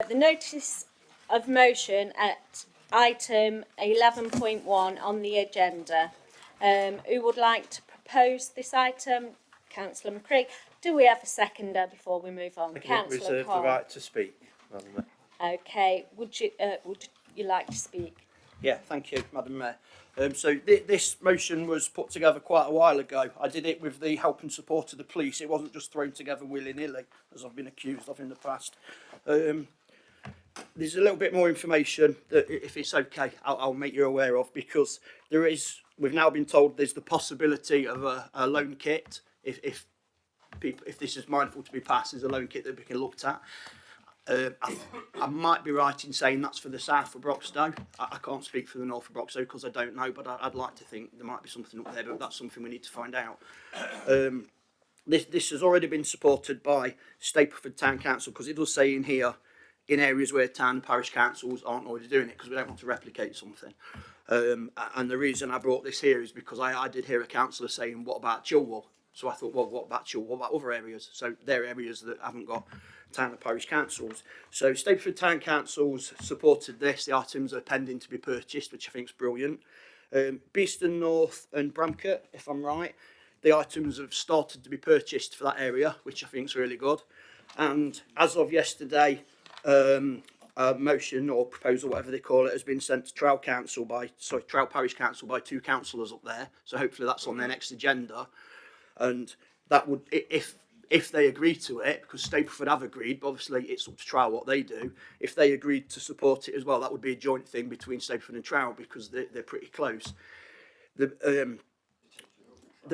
The notice of motion at item 11.1 on the agenda. Who would like to propose this item? Councillor McCree. Do we have a seconder before we move on? Councillor Reserve the right to speak. Okay. Would you like to speak? Yeah, thank you, Madam Mayor. So this motion was put together quite a while ago. I did it with the help and support of the police. It wasn't just thrown together willy-nilly, as I've been accused of in the past. There's a little bit more information that, if it's okay, I'll make you aware of, because we've now been told there's the possibility of a loan kit. If this is mindful to be passed, there's a loan kit that we can look at. I might be right in saying that's for the south of Broxtowe. I can't speak for the north of Broxtowe because I don't know, but I'd like to think there might be something up there, but that's something we need to find out. This has already been supported by Stapleford Town Council, because it does say in here, in areas where town and parish councils aren't already doing it, because we don't want to replicate something. And the reason I brought this here is because I did hear a councillor saying, what about Chilwell? So I thought, well, what about Chilwell? What about other areas? So they're areas that haven't got town and parish councils. So Stapleford Town Councils supported this. The items are pending to be purchased, which I think is brilliant. Beeston North and Bramcote, if I'm right, the items have started to be purchased for that area, which I think is really good. And as of yesterday, a motion or proposal, whatever they call it, has been sent to Trow Parish Council by two councillors up there. So hopefully that's on their next agenda. And that would, if they agree to it, because Stapleford have agreed, but obviously it's up to Trow what they do. If they agreed to support it as well, that would be a joint thing between Stapleford and Trow, because they're pretty close. The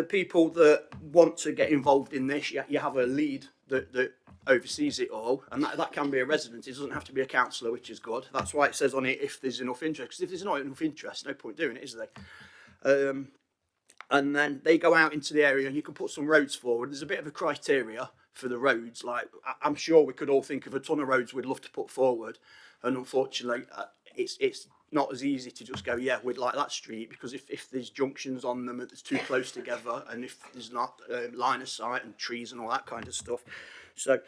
people that want to get involved in this, you have a lead that oversees it all, and that can be a resident. It doesn't have to be a councillor, which is good. That's why it says on it, if there's enough interest, because if there's not enough interest, no point doing it, is there? And then they go out into the area and you can put some roads forward. There's a bit of a criteria for the roads. Like, I'm sure we could all think of a ton of roads we'd love to put forward, and unfortunately it's not as easy to just go, yeah, we'd like that street, because if there's junctions on them that's too close together, and if there's not line of sight and trees and all that kind of stuff. So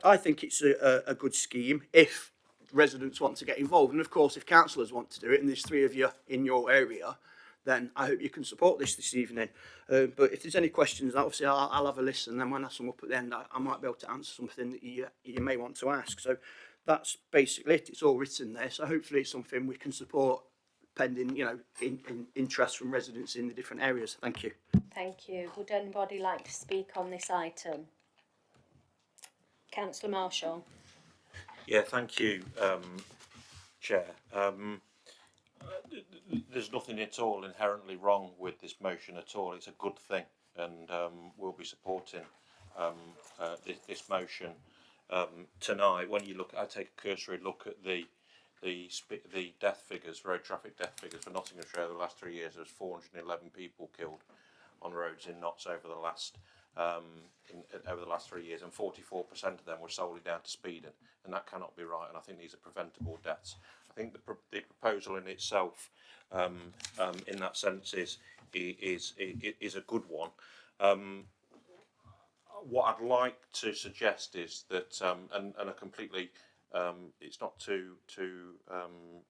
I think it's a good scheme if residents want to get involved, and of course if councillors want to do it, and there's 3 of you in your area, then I hope you can support this evening. But if there's any questions, obviously I'll have a listen, and then when I sum up at the end, I might be able to answer something that you may want to ask. So that's basically it. It's all written there, so hopefully it's something we can support, pending, in interest from residents in the different areas. Thank you. Thank you. Would anybody like to speak on this item? Councillor Marshall. Yeah, thank you, Chair. There's nothing at all inherently wrong with this motion at all. It's a good thing, and we'll be supporting this motion tonight. When you look, I take a cursory look at the death figures, road traffic death figures for Nottinghamshire over the last 3 years. There was 411 people killed on roads in Notts over the last 3 years, and 44% of them were solely down to speeding, and that cannot be right. And I think these are preventable deaths. I think the proposal in itself, in that sense, is a good one. What I'd like to suggest is that, and I completely, it's not to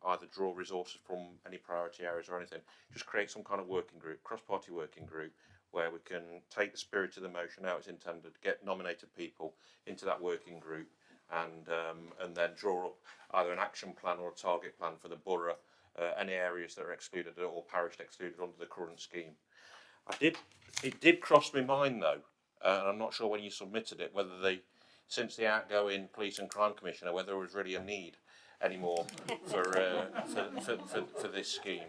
either draw resources from any priority areas or anything. Just create some kind of working group, cross-party working group, where we can take the spirit of the motion, how it's intended, get nominated people into that working group, and then draw up either an action plan or a target plan for the borough, any areas that are excluded or parish excluded under the current scheme. It did cross my mind though, and I'm not sure when you submitted it, whether since the outgoing Police and Crime Commissioner, whether there was really a need anymore for this scheme.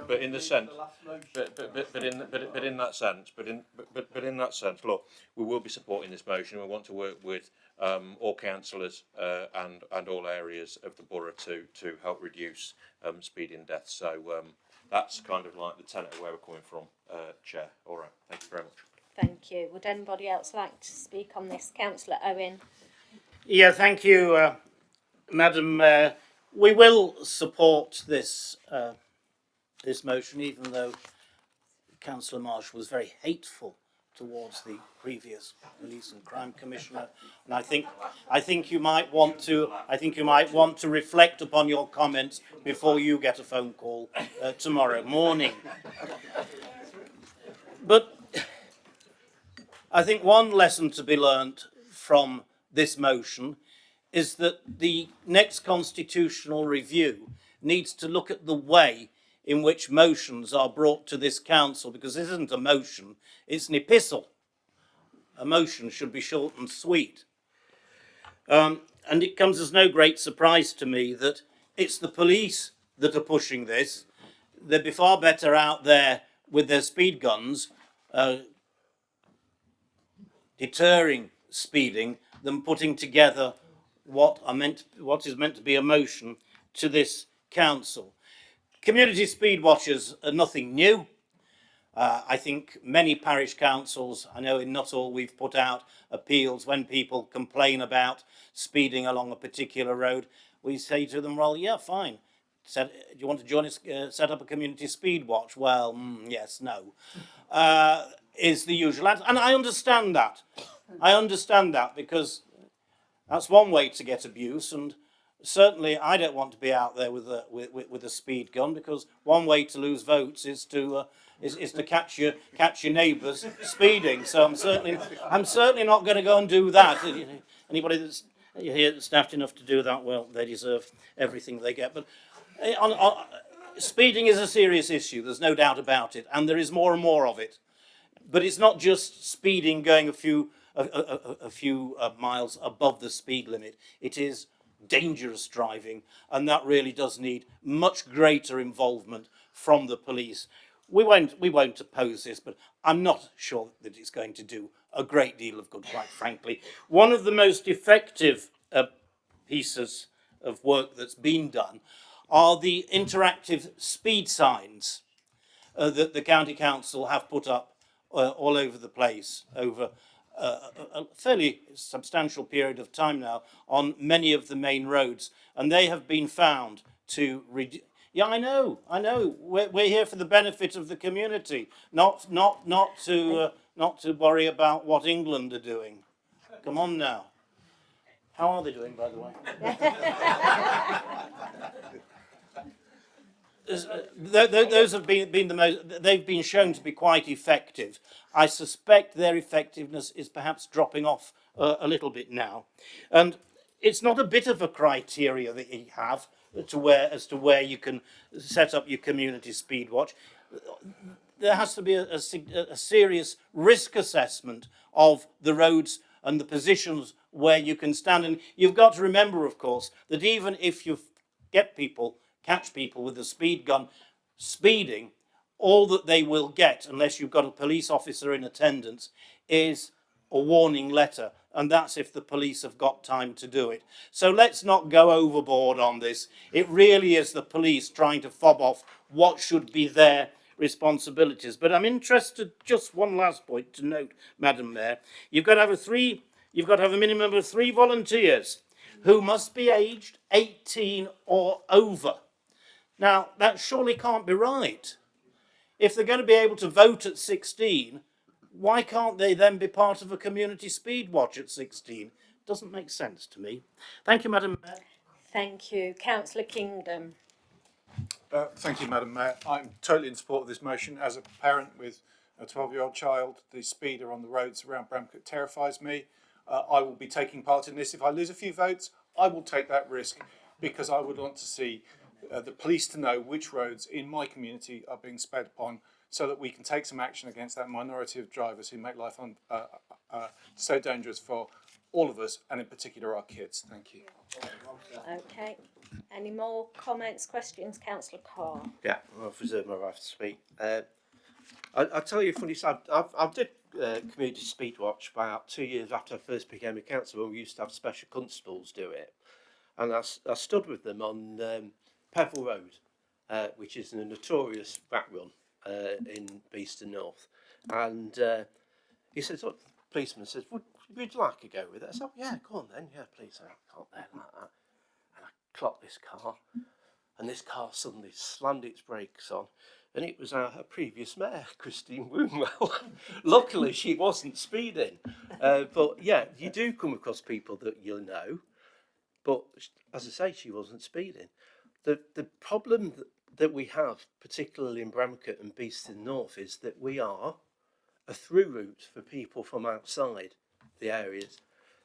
But in the sense, but in that sense, look, we will be supporting this motion. We want to work with all councillors and all areas of the borough to help reduce speeding deaths. So that's kind of like the tenet of where we're coming from, Chair. All right, thank you very much. Thank you. Would anybody else like to speak on this? Councillor Owen. Yeah, thank you, Madam Mayor. We will support this motion, even though Councillor Marsh was very hateful towards the previous police and crime commissioner, and I think you might want to reflect upon your comments before you get a phone call tomorrow morning. But I think one lesson to be learnt from this motion is that the next constitutional review needs to look at the way in which motions are brought to this council, because this isn't a motion, it's an epistle. A motion should be short and sweet. And it comes as no great surprise to me that it's the police that are pushing this. They'd be far better out there with their speed guns deterring speeding than putting together what is meant to be a motion to this council. Community speed watchers are nothing new. I think many parish councils, I know in not all, we've put out appeals when people complain about speeding along a particular road. We say to them, well, yeah, fine. Do you want to join us, set up a community speed watch? Well, yes, no, is the usual answer. And I understand that. I understand that, because that's one way to get abuse, and certainly I don't want to be out there with a speed gun, because one way to lose votes is to catch your neighbours speeding. So I'm certainly not going to go and do that. Anybody that's here that's daft enough to do that, well, they deserve everything they get. But speeding is a serious issue. There's no doubt about it, and there is more and more of it. But it's not just speeding going a few miles above the speed limit. It is dangerous driving, and that really does need much greater involvement from the police. We won't oppose this, but I'm not sure that it's going to do a great deal of good, quite frankly. One of the most effective pieces of work that's been done are the interactive speed signs that the county council have put up all over the place over a fairly substantial period of time now on many of the main roads, and they have been found to reduce. Yeah, I know. We're here for the benefit of the community, not to worry about what England are doing. Come on now. How are they doing, by the way? Those have been the most. They've been shown to be quite effective. I suspect their effectiveness is perhaps dropping off a little bit now, and it's not a bit of a criteria that you have as to where you can set up your community speed watch. There has to be a serious risk assessment of the roads and the positions where you can stand. And you've got to remember, of course, that even if you catch people with a speed gun speeding, all that they will get, unless you've got a police officer in attendance, is a warning letter, and that's if the police have got time to do it. So let's not go overboard on this. It really is the police trying to fob off what should be their responsibilities. But I'm interested, just one last point to note, Madam Mayor. You've got to have a minimum of 3 volunteers who must be aged 18 or over. Now, that surely can't be right. If they're going to be able to vote at 16, why can't they then be part of a community speed watch at 16? Doesn't make sense to me. Thank you, Madam Mayor. Thank you. Councillor Kingdom. Thank you, Madam Mayor. I'm totally in support of this motion. As a parent with a 12-year-old child, the speeder on the roads around Bramcote terrifies me. I will be taking part in this. If I lose a few votes, I will take that risk, because I would want to see the police to know which roads in my community are being sped upon, so that we can take some action against that minority of drivers who make life so dangerous for all of us, and in particular our kids. Thank you. Okay. Any more comments, questions, Councillor Carr? Yeah, I've reserved my right to speak. I'll tell you a funny side. I did community speed watch about 2 years after I first became a councillor, when we used to have special constables do it. And I stood with them on Peville Road, which is a notorious back run in Beeston North. And he says, look, the policeman says, would you like to go with it? I said, oh, yeah, go on then. Yeah, please. I can't there like that. And I clocked this car. and this car suddenly slammed its brakes on, and it was our previous mayor, Christine Woonwell. Luckily, she wasn't speeding. But yeah, you do come across people that you know, but as I say, she wasn't speeding. The problem that we have, particularly in Bramcote and Beeston North, is that we are a through route for people from outside the areas.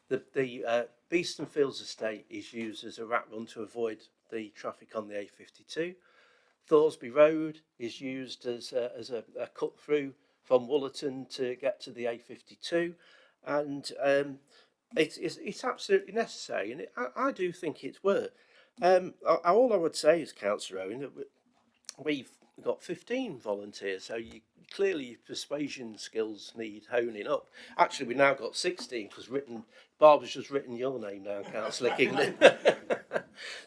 The Beeston Fields estate is used as a rat run to avoid the traffic on the A52. Thoresby Road is used as a cut through from Wollerton to get to the A52, and it's absolutely necessary, and I do think it's worth. All I would say is, Councillor Owen, that we've got 15 volunteers, so clearly your persuasion skills need honing up. Actually, we've now got 16 because Barbara's just written your name down, Councillor Kingdon.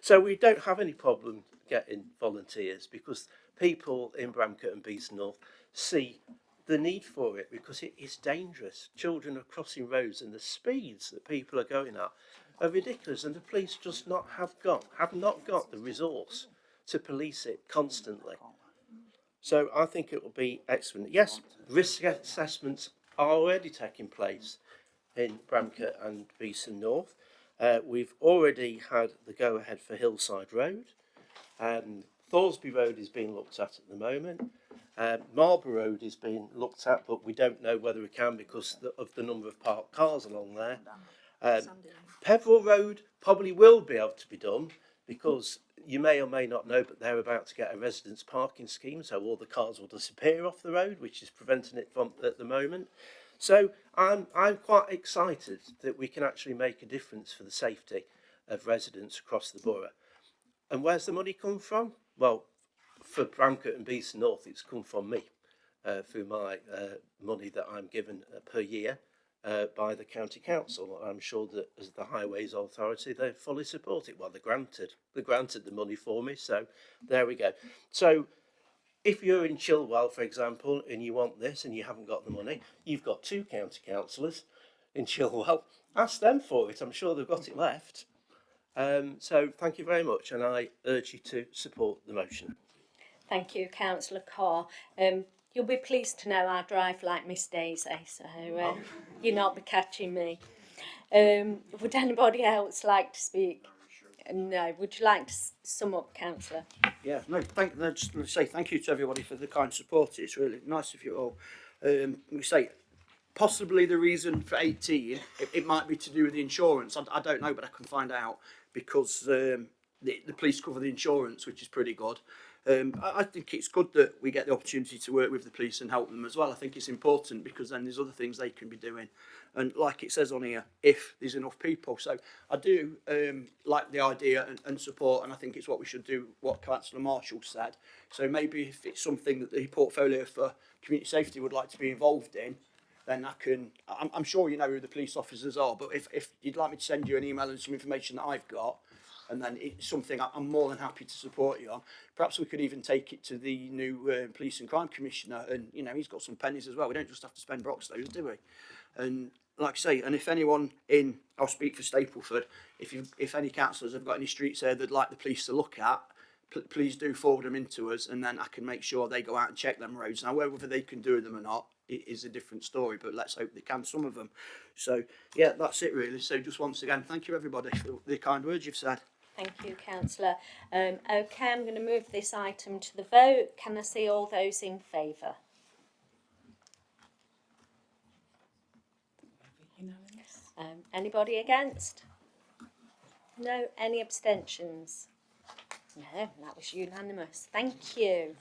So we don't have any problem getting volunteers because people in Bramcote and Beeston North see the need for it because it is dangerous. Children are crossing roads and the speeds that people are going at are ridiculous, and the police just have not got the resource to police it constantly. So I think it will be excellent. Yes, risk assessments are already taking place in Bramcote and Beeston North. We've already had the go-ahead for Hillside Road. Thoresby Road is being looked at the moment. Marlborough Road is being looked at, but we don't know whether we can because of the number of parked cars along there. Peveril Road probably will be able to be done because you may or may not know, but they're about to get a residence parking scheme, so all the cars will disappear off the road, which is preventing it from at the moment. So I'm quite excited that we can actually make a difference for the safety of residents across the borough. And where's the money come from? Well, for Bramcote and Beeston North, it's come from me through my money that I'm given per year by the county council. I'm sure that as the Highways Authority, they fully support it. Well, they granted the money for me, so there we go. So if you're in Chilwell, for example, and you want this and you haven't got the money, you've got 2 county councillors in Chilwell. Ask them for it. I'm sure they've got it left. So thank you very much, and I urge you to support the motion. Thank you, Councillor Carr. You'll be pleased to know I drive like Miss Daisy, so you'll not be catching me. Would anybody else like to speak? No. Would you like to sum up, Councillor? Yeah, no, just want to say thank you to everybody for the kind support. It's really nice of you all. We say possibly the reason for 18, it might be to do with the insurance. I don't know, but I can find out because the police cover the insurance, which is pretty good. I think it's good that we get the opportunity to work with the police and help them as well. I think it's important because then there's other things they can be doing. And like it says on here, if there's enough people. So I do like the idea and support, and I think it's what we should do, what Councillor Marshall said. So maybe if it's something that the portfolio for community safety would like to be involved in, then I'm sure you know who the police officers are, but if you'd like me to send you an email and some information that I've got, and then it's something I'm more than happy to support you on. Perhaps we could even take it to the new Police and Crime Commissioner, and he's got some pennies as well. We don't just have to spend Broxtowe, do we? And like I say, and if anyone I'll speak for Stapleford, if any councillors have got any streets there they'd like the police to look at, please do forward them into us, and then I can make sure they go out and check them roads. Now, whether they can do them or not is a different story, but let's hope they can, some of them. So, yeah, that's it really. So just once again, thank you everybody for the kind words you've said. Thank you, Councillor. Okay, I'm going to move this item to the vote. Can I see all those in favour? Anybody against? No. Any abstentions? No, that was unanimous. Thank you.